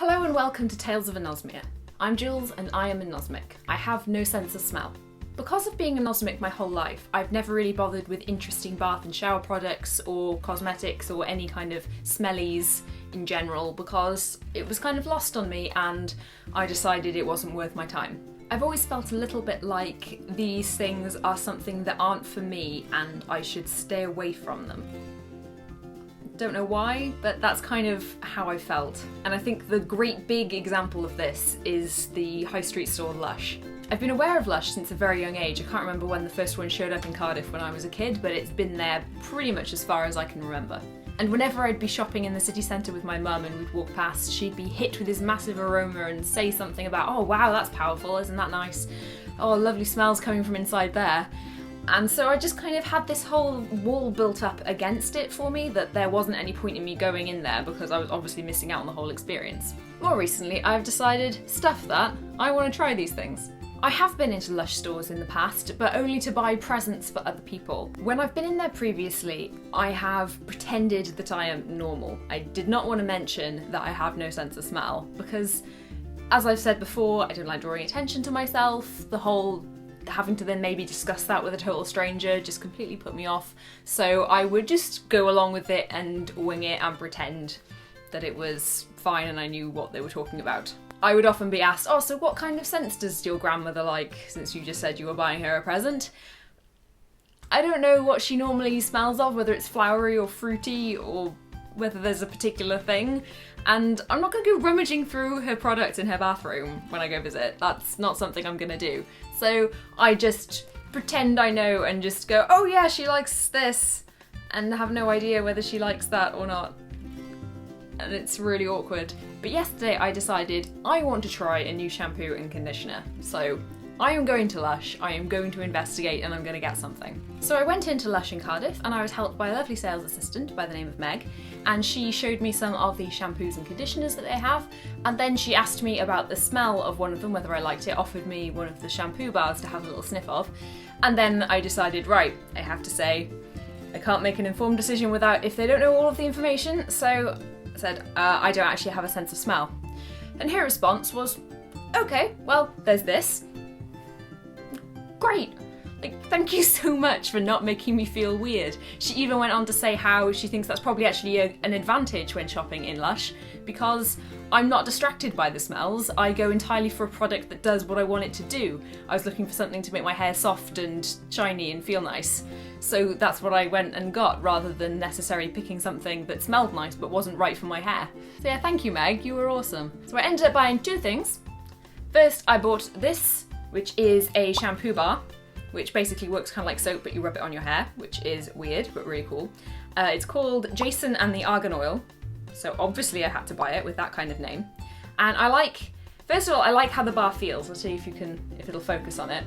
Hello and welcome to Tales of Anosmia. I'm Jules and I am anosmic. I have no sense of smell. Because of being anosmic my whole life, I've never really bothered with interesting bath and shower products or cosmetics or any kind of smellies in general because it was kind of lost on me and I decided it wasn't worth my time. I've always felt a little bit like these things are something that aren't for me and I should stay away from them. Don't know why, but that's kind of how I felt. And I think the great big example of this is the high street store Lush. I've been aware of Lush since a very young age. I can't remember when the first one showed up in Cardiff when I was a kid, but it's been there pretty much as far as I can remember. And whenever I'd be shopping in the city centre with my mum and we'd walk past, she'd be hit with this massive aroma and say something about, oh wow, that's powerful, isn't that nice? Oh, lovely smells coming from inside there. And so I just kind of had this whole wall built up against it for me that there wasn't any point in me going in there because I was obviously missing out on the whole experience. More recently, I've decided, stuff that, I want to try these things. I have been into Lush stores in the past, but only to buy presents for other people. When I've been in there previously, I have pretended that I am normal. I did not want to mention that I have no sense of smell because, as I've said before, I don't like drawing attention to myself. The whole having to then maybe discuss that with a total stranger just completely put me off. So I would just go along with it and wing it and pretend that it was fine and I knew what they were talking about. I would often be asked, oh, so what kind of scents does your grandmother like, since you just said you were buying her a present? I don't know what she normally smells of, whether it's flowery or fruity or whether there's a particular thing. And I'm not going to go rummaging through her products in her bathroom when I go visit. That's not something I'm going to do. So I just pretend I know and just go, oh yeah, she likes this, and have no idea whether she likes that or not. And it's really awkward. But yesterday I decided I want to try a new shampoo and conditioner. So I am going to Lush, I am going to investigate, and I'm going to get something. So I went into Lush in Cardiff and I was helped by a lovely sales assistant by the name of Meg, and she showed me some of the shampoos and conditioners that they have, and then she asked me about the smell of one of them, whether I liked it, offered me one of the shampoo bars to have a little sniff of, and then I decided, right, I have to say, I can't make an informed decision without if they don't know all of the information, so I said, I don't actually have a sense of smell. And her response was, okay, well, there's this. Great. Like, thank you so much for not making me feel weird. She even went on to say how she thinks that's probably actually an advantage when shopping in Lush because I'm not distracted by the smells. I go entirely for a product that does what I want it to do. I was looking for something to make my hair soft and shiny and feel nice. So that's what I went and got rather than necessarily picking something that smelled nice but wasn't right for my hair. So yeah, thank you Meg, you were awesome. So I ended up buying two things. First, I bought this, which is a shampoo bar, which basically works kind of like soap, but you rub it on your hair, which is weird, but really cool. It's called Jason and the Argon Oil, so obviously I had to buy it with that kind of name. And first of all, I like how the bar feels. Let's see if it'll focus on it.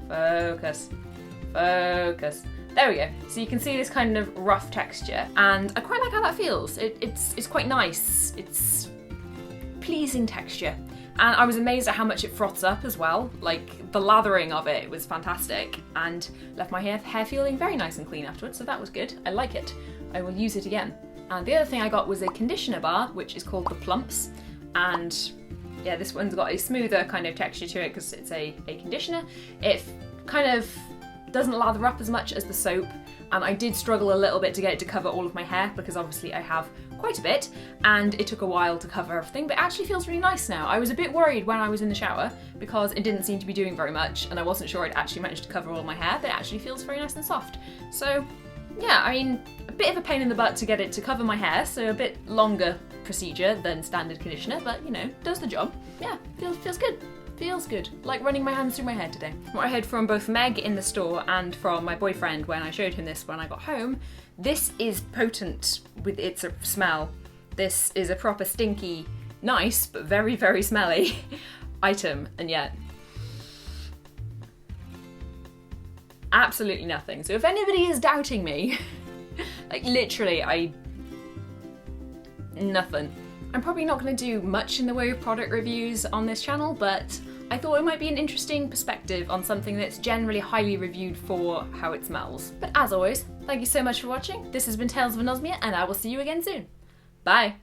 Focus. There we go. So you can see this kind of rough texture, and I quite like how that feels. It's quite nice. It's pleasing texture. And I was amazed at how much it froths up as well. Like, the lathering of it was fantastic and left my hair feeling very nice and clean afterwards, so that was good. I like it. I will use it again. And the other thing I got was a conditioner bar, which is called the Plumps. And yeah, this one's got a smoother kind of texture to it because it's a conditioner. It kind of doesn't lather up as much as the soap, and I did struggle a little bit to get it to cover all of my hair because obviously I have quite a bit and it took a while to cover everything, but it actually feels really nice now. I was a bit worried when I was in the shower because it didn't seem to be doing very much and I wasn't sure I'd actually managed to cover all my hair, but it actually feels very nice and soft. So yeah, I mean, a bit of a pain in the butt to get it to cover my hair, so a bit longer procedure than standard conditioner, but you know, does the job. Yeah, feels good. Feels good, like running my hands through my hair today. What I heard from both Meg in the store and from my boyfriend when I showed him this when I got home, this is potent with its smell. This is a proper stinky, nice, but very, very smelly item, and yet absolutely nothing. So if anybody is doubting me, like literally, nothing. I'm probably not going to do much in the way of product reviews on this channel, but I thought it might be an interesting perspective on something that's generally highly reviewed for how it smells. But as always, thank you so much for watching. This has been Tales of Anosmia, and I will see you again soon. Bye!